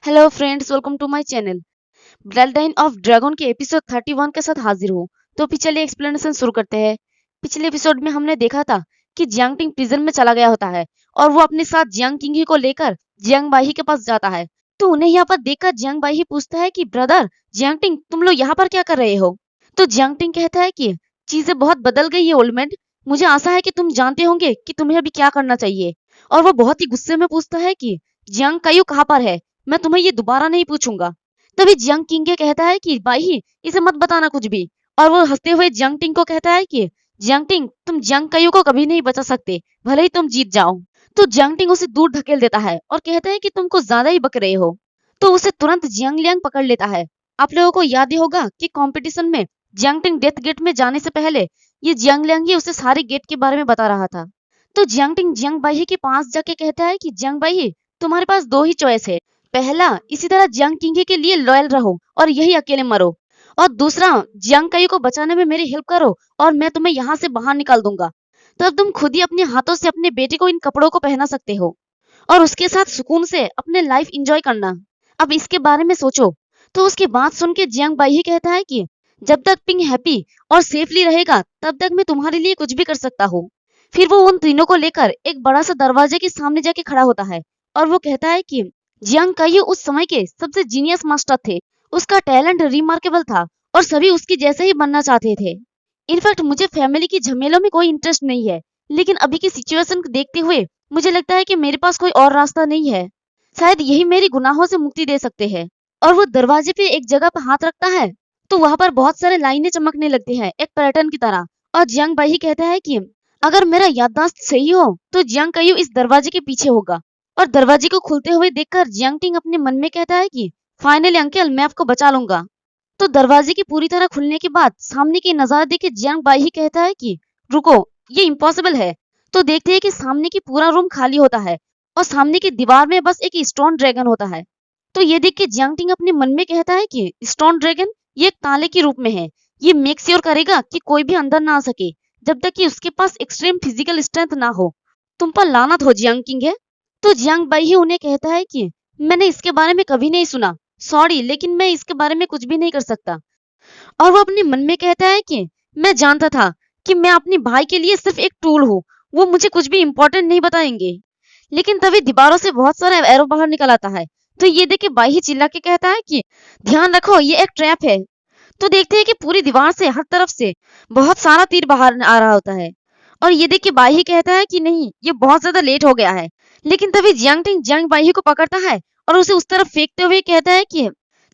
Hello friends, welcome to my channel. Blood line of dragon के episode 31 के साथ हाजिर हूँ। तो चलिए एक्सप्लेनेशन शुरू करते हैं। पिछले एपिसोड में हमने देखा था कि जियांग टिंग प्रिजन में चला गया होता है और वो अपने साथ जियांग किंग को लेकर जियांग बाई के पास जाता है। तो उन्हें यहाँ पर देखकर जियांग बाई पूछता है कि ब्रदर जियांग टिंग, तुम लोग यहाँ पर क्या कर रहे हो? तो जियांग टिंग कहता है कि चीजें बहुत बदल गई है ओल्ड मैन। मुझे आशा है कि तुम जानते होंगे कि तुम्हें अभी क्या करना चाहिए। और वो बहुत ही गुस्से में पूछता है कि जियांग कायू कहाँ पर है? मैं तुम्हें ये दोबारा नहीं पूछूंगा। तभी जियांग किंग कहता है कि भाई इसे मत बताना कुछ भी। और वो हंसते हुए जियांग टिंग को कहता है कि जियांग टिंग, तुम जियांग कायू को कभी नहीं बचा सकते, भले ही तुम जीत जाओ। तो जियांग टिंग उसे दूर ढकेल देता है और कहता है कि तुम कुछ ज्यादा ही बक रहे हो। तो उसे तुरंत जियांग लियांग पकड़ लेता है। आप लोगों को याद ही होगा कि कंपटीशन में जियांग टिंग डेथ गेट में जाने से पहले ये जियांग लियांग ही उसे सारे गेट के बारे में बता रहा था। तो जियांग टिंग जियांग बाई के पास जाके कहता है कि जियांग बाई, तुम्हारे पास दो ही चॉइस है। पहला, इसी तरह जियांग किंग के लिए लॉयल रहो और यही अकेले मरो। और दूसरा, जियांग कायू को बचाने में मेरी हेल्प करो और मैं तुम्हें यहाँ से बाहर निकाल दूंगा। तब तुम खुद ही अपने हाथों से अपने बेटे को इन कपड़ों को पहना सकते हो और उसके साथ सुकून से अपने लाइफ एंजॉय करना। अब इसके बारे में सोचो। तो उसकी बात सुन के जियांग बाई ही कहता है कि जब तक पिंग हैप्पी और सेफली रहेगा तब तक मैं तुम्हारे लिए कुछ भी कर सकता हूँ। फिर वो उन तीनों को लेकर एक बड़ा सा दरवाजे के सामने जाके खड़ा होता है और वो कहता है कि जियांग कायू उस समय के सबसे जीनियस मास्टर थे। उसका टैलेंट रिमार्केबल था और सभी उसके जैसे ही बनना चाहते थे। इनफैक्ट मुझे फैमिली की झमेलों में कोई इंटरेस्ट नहीं है, लेकिन अभी की सिचुएशन को देखते हुए मुझे लगता है कि मेरे पास कोई और रास्ता नहीं है। शायद यही मेरी गुनाहों से मुक्ति दे सकते हैं। और वो दरवाजे पे एक जगह पर हाथ रखता है तो वहां पर बहुत सारे लाइनें चमकने लगती हैं एक पैटर्न की तरह। और जियांग बाई कहता है कि अगर मेरा याददाश्त सही हो तो जियांग कायू इस दरवाजे के पीछे होगा। और दरवाजे को खुलते हुए देखकर जियांग टिंग अपने मन में कहता है कि फाइनली अंकल, मैं आपको बचा लूंगा। तो दरवाजे की पूरी तरह खुलने के बाद सामने की नजारा देख के जियांग बाई ही कहता है कि रुको, ये इम्पॉसिबल है। तो देखते हैं कि सामने की पूरा रूम खाली होता है और सामने की दीवार में बस एक स्टोन ड्रैगन होता है। तो ये देख के जियांग टिंग अपने मन में कहता है कि स्टोन ड्रैगन ये एक ताले के रूप में है। ये मेक श्योर करेगा कि कोई भी अंदर ना आ सके जब तक कि उसके पास एक्सट्रीम फिजिकल स्ट्रेंथ ना हो। तुम पर लानत हो जियांग किंग है। तो जियांग बाई ही उन्हें कहता है कि मैंने इसके बारे में कभी नहीं सुना, सॉरी, लेकिन मैं इसके बारे में कुछ भी नहीं कर सकता। और वो अपने मन में कहता है कि मैं जानता था कि मैं अपने भाई के लिए सिर्फ एक टूल हूँ, वो मुझे कुछ भी इम्पोर्टेंट नहीं बताएंगे। लेकिन तभी दीवारों से बहुत सारा एरो बाहर निकल आता है। तो ये देख के बाई ही चिल्ला के कहता है कि ध्यान रखो, ये एक ट्रैप है। तो देखते हैं कि पूरी दीवार से हर तरफ से बहुत सारा तीर बाहर आ रहा होता है। और ये देख के बाई ही कहता है कि नहीं, ये बहुत ज्यादा लेट हो गया है। लेकिन तभी जियांग टिंग जियांग बाई को पकड़ता है और उसे उस तरफ फेंकते हुए कहता है कि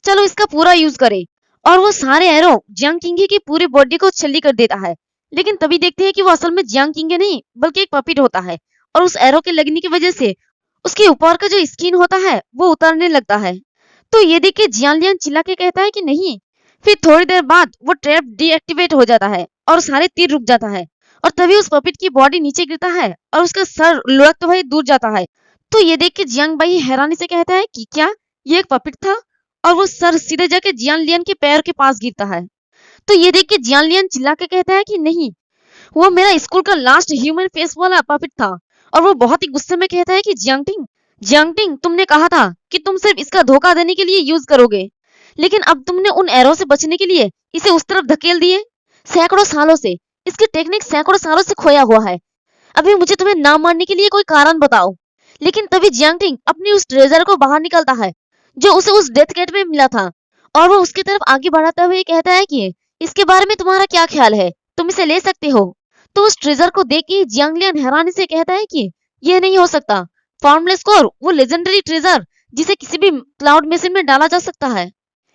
चलो इसका पूरा यूज करें। और वो सारे एरो जियांग किंग की पूरी बॉडी को छल्ली कर देता है। लेकिन तभी देखते हैं कि वो असल में जियांग किंग नहीं बल्कि एक पपिट होता है। और उस एरो के लगने की वजह से उसके ऊपर का जो स्किन होता है वो उतरने लगता है। तो ये देख के जियांग लियांग चिल्ला के कहता है कि नहीं। फिर थोड़ी देर बाद वो ट्रैप डीएक्टिवेट हो जाता है और सारे तीर रुक जाता है। और तभी उस पपिट की बॉडी नीचे गिरता है और उसका सर लुढ़कते हुए दूर जाता है। तो ये देख के जियांग बाई हैरानी से कहता है कि क्या ये एक पपिट था? और वो सर सीधे जाके जियांग लियन के पैर के पास गिरता है। तो ये देख के जियांग लियन चिल्ला के कहता है कि नहीं, वो मेरा स्कूल का लास्ट ह्यूमन फेस वाला पपिट था। और वो बहुत ही गुस्से में कहता है कि जियांग टिंग, तुमने कहा था कि तुम सिर्फ इसका धोखा देने के लिए यूज करोगे, लेकिन अब तुमने उन एरो से बचने के लिए इसे उस तरफ धकेल दिए। सैकड़ों सालों से इसकी टेक्निक सैकड़ों सालों से खोया हुआ है। अभी मुझे तुम्हें ना मारने के लिए कोई कारण बताओ। लेकिन तभी जियांग टिंग अपनी उस ट्रेजर को बाहर निकालता है जो उसे उस डेथ गेट में मिला था। और वो उसकी तरफ आगे बढ़ाते हुए कहता है कि इसके बारे में तुम्हारा क्या ख्याल है, तुम इसे ले सकते हो। तो उस ट्रेजर को देख के जियांग लियन हैरानी से कहता है कि यह नहीं हो सकता। फॉर्मलेस कोर वो लेजेंडरी ट्रेजर जिसे किसी भी क्लाउड मशीन में डाला जा सकता है,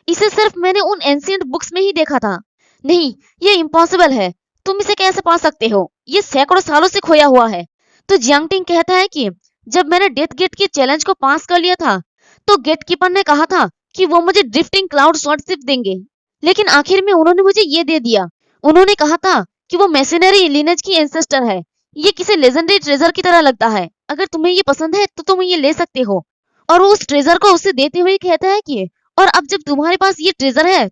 इसे सिर्फ मैंने उन एंशिएंट बुक्स में ही देखा था। नहीं, ये इम्पॉसिबल है। तुम इसे कैसे पा सकते हो? ये सैकड़ों सालों से खोया हुआ है। तो जियांग टिंग कहता है कि जब मैंने डेथ गेट के चैलेंज को पास कर लिया था तो गेटकीपर ने कहा था कि वो मुझे ड्रिफ्टिंग क्लाउड स्वॉर्डशिप देंगे, लेकिन आखिर में उन्होंने मुझे ये दे दिया। उन्होंने कहा था कि वो मैसेनरी लिनेज की एंसेस्टर है। ये किसी लेजेंडरी ट्रेजर की तरह लगता है। अगर तुम्हें ये पसंद है तो तुम ये ले सकते हो। और वो उस ट्रेजर को उसे देते हुए कहता है कि और अब जब तुम्हारे पास ये ट्रेजर है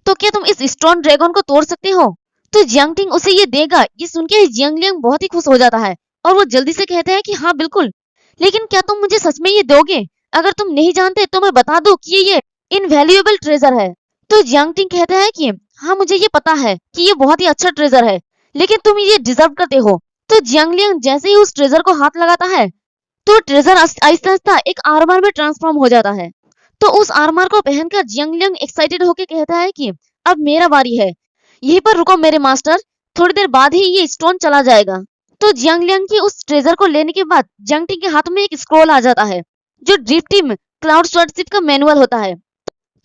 तो क्या तुम इस स्टोन ड्रैगन को तोड़ सकते हो? तो जियांग टिंग उसे ये देगा। ये सुन के जियांग लियांग बहुत ही खुश हो जाता है और वो जल्दी से कहता है कि हाँ बिल्कुल, लेकिन क्या तुम मुझे सच में ये दोगे? अगर तुम नहीं जानते तो मैं बता दूं कि ये इनवैल्यूएबल ट्रेजर है। तो जियांग टिंग कहता है कि हाँ मुझे ये पता है कि ये बहुत ही अच्छा ट्रेजर है, लेकिन तुम ये डिजर्व करते हो। तो जियांग लियांग जैसे ही उस ट्रेजर को हाथ लगाता है तो ट्रेजर आहिस्ता आहिस्ता एक आर्मर में ट्रांसफॉर्म हो जाता है। तो उस आर्मर को पहनकर जियांग लियांग एक्साइटेड होकर कहता है कि अब मेरा बारी है, यहीं पर रुको मेरे मास्टर, थोड़ी देर बाद ही ये स्टोन चला जाएगा। तो जियांग लियांग की उस ट्रेजर को लेने के बाद जियांग टिंग के हाथ में एक स्क्रॉल आ जाता है जो ड्रीम टीम क्लाउड स्वॉर्डशिप का मैनुअल होता है।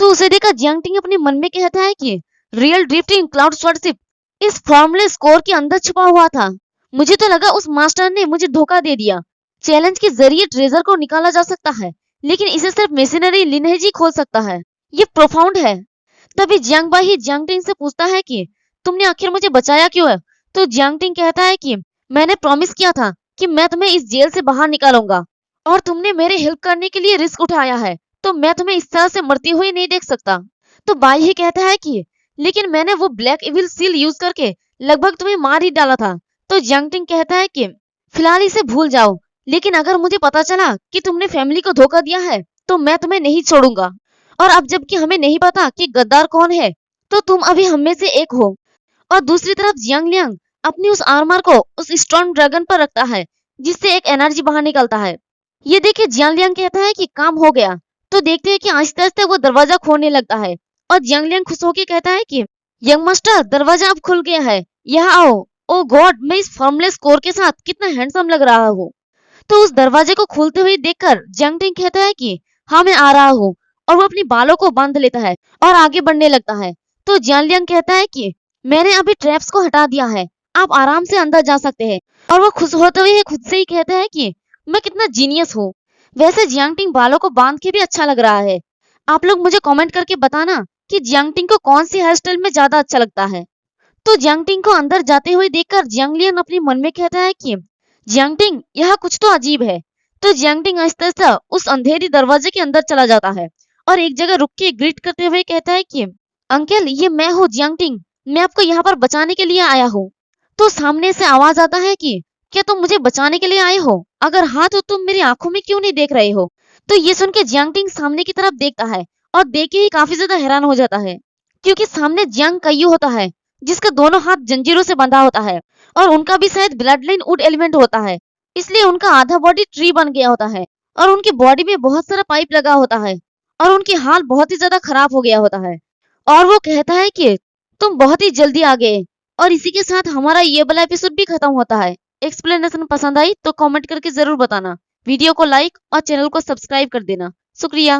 तो उसे देखकर जियांग टिंग अपने मन में कहता है कि रियल ड्रीम टीम क्लाउड स्वॉर्डशिप इस फॉर्मलेस कोर के अंदर छुपा हुआ था। मुझे तो लगा उस मास्टर ने मुझे धोखा दे दिया। चैलेंज के जरिए ट्रेजर को निकाला जा सकता है, लेकिन इसे सिर्फ मिशनरी लिनहेज ही खोल सकता है। ये प्रोफाउंड है। तभी जियांग बाई जियांग टिंग से पूछता है कि तुमने आखिर मुझे बचाया क्यों है? तो जियांग टिंग कहता है कि मैंने प्रॉमिस किया था कि मैं तुम्हें इस जेल से बाहर निकालूंगा और तुमने मेरे हेल्प करने के लिए रिस्क उठाया है, तो मैं तुम्हें इस तरह से मरती हुई नहीं देख सकता। तो बाई ही कहता है कि लेकिन मैंने वो ब्लैक इविल सील यूज करके लगभग तुम्हें मार ही डाला था। तो जियांग टिंग कहता है कि फिलहाल इसे भूल जाओ, लेकिन अगर मुझे पता चला कि तुमने फैमिली को धोखा दिया है तो मैं तुम्हें नहीं छोड़ूंगा। और अब जबकि हमें नहीं पता कि गद्दार कौन है, तो तुम अभी हम में से एक हो। और दूसरी तरफ जियांग लियांग अपनी उस आर्मर को उस स्टॉर्म ड्रैगन पर रखता है, जिससे एक एनर्जी बाहर निकलता है। ये देखे जियांग लियांग कहता है कि काम हो गया। तो देखते हैं कि आहिस्ते आहिस्ते वो दरवाजा खोलने लगता है और जियांग लियांग खुश होकर कहता है कि यंग मास्टर दरवाजा अब खुल गया है, यहाँ आओ। ओ गॉड, मैं इस फॉर्मलेस कोर के साथ कितना हैंडसम लग रहा हूँ। तो उस दरवाजे को खोलते हुए देखकर जियांग टिंग कहता है कि हाँ मैं आ रहा हूँ, और वो अपनी बालों को बांध लेता है और आगे बढ़ने लगता है। तो जियांग लियांग कहता है कि मैंने अभी ट्रैप्स को हटा दिया है, आप आराम से अंदर जा सकते हैं। और वो खुश होते हुए खुद से ही कहता है कि मैं कितना जीनियस हूँ। वैसे जियांग टिंग बालों को बांध के भी अच्छा लग रहा है। आप लोग मुझे कमेंट करके बताना कि जियांग टिंग को कौन सी हेयर स्टाइल में ज्यादा अच्छा लगता है। तो जियांग टिंग को अंदर जाते हुए देखकर जियांग लियांग अपने मन में कहता है कि जियांग टिंग यह कुछ तो अजीब है। तो जियांग टिंग आहिस्ता आहिस्ता उस अंधेरी दरवाजे के अंदर चला जाता है और एक जगह रुक के ग्रीट करते हुए कहता है कि अंकल ये मैं हूँ जियांग टिंग, मैं आपको यहाँ पर बचाने के लिए आया हूँ। तो सामने से आवाज आता है कि क्या तुम मुझे बचाने के लिए आए हो? अगर हाँ तो तुम मेरी आंखों में क्यों नहीं देख रहे हो? तो ये सुन के जियांग टिंग सामने की तरफ देखता है और देख के ही काफी ज्यादा हैरान हो जाता है, क्योंकि सामने जियांग कय्यू होता है जिसका दोनों हाथ जंजीरों से बंधा होता है और उनका भी शायद ब्लड लाइन वुड एलिमेंट होता है, इसलिए उनका आधा बॉडी ट्री बन गया होता है और उनकी बॉडी में बहुत सारा पाइप लगा होता है और उनकी हाल बहुत ही ज्यादा खराब हो गया होता है। और वो कहता है कि तुम बहुत ही जल्दी आ गए। और इसी के साथ हमारा ये वाला एपिसोड भी खत्म होता है। एक्सप्लेनेशन पसंद आई तो कमेंट करके जरूर बताना, वीडियो को लाइक और चैनल को सब्सक्राइब कर देना। शुक्रिया।